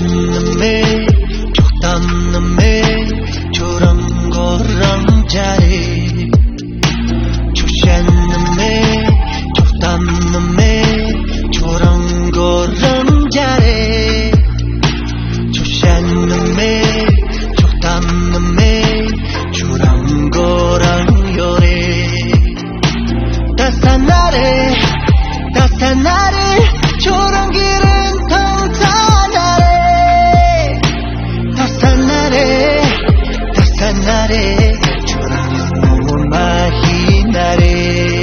놈의 족단 놈의 저런 거랑 잘해 조션 놈의 족단 놈의 저런 거랑 잘해 조션 놈의 족단 놈의 저런 거랑 요래 따스한 날에 저런 길은 통탄하래 따스한 날에 저런 너무 많이 나래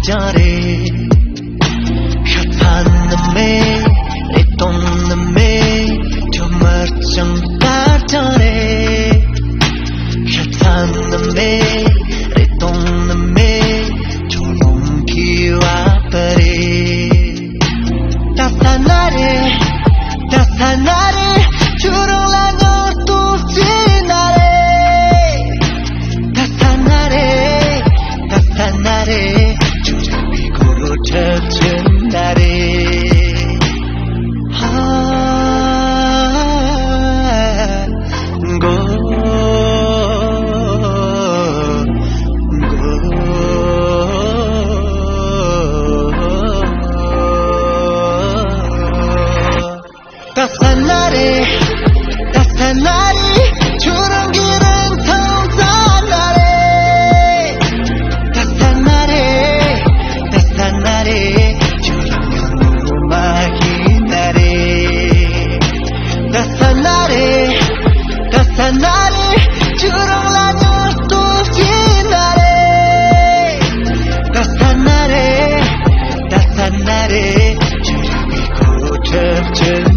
잘해 핫한 놈의 내똥 놈의 저 멀쩡 다 잘해 핫한 놈의 내똥 놈의 저 용기와 버리 따스한 날에 주렁란 열두지 날에 따스한 날에 젖은 날에 따스한 날이 주는 길은 통탄 날에 따스한 날에 저런 너무 많이 나래 따스한 날에 주렁란 열두지 날에 따스한 날에 저런 고접진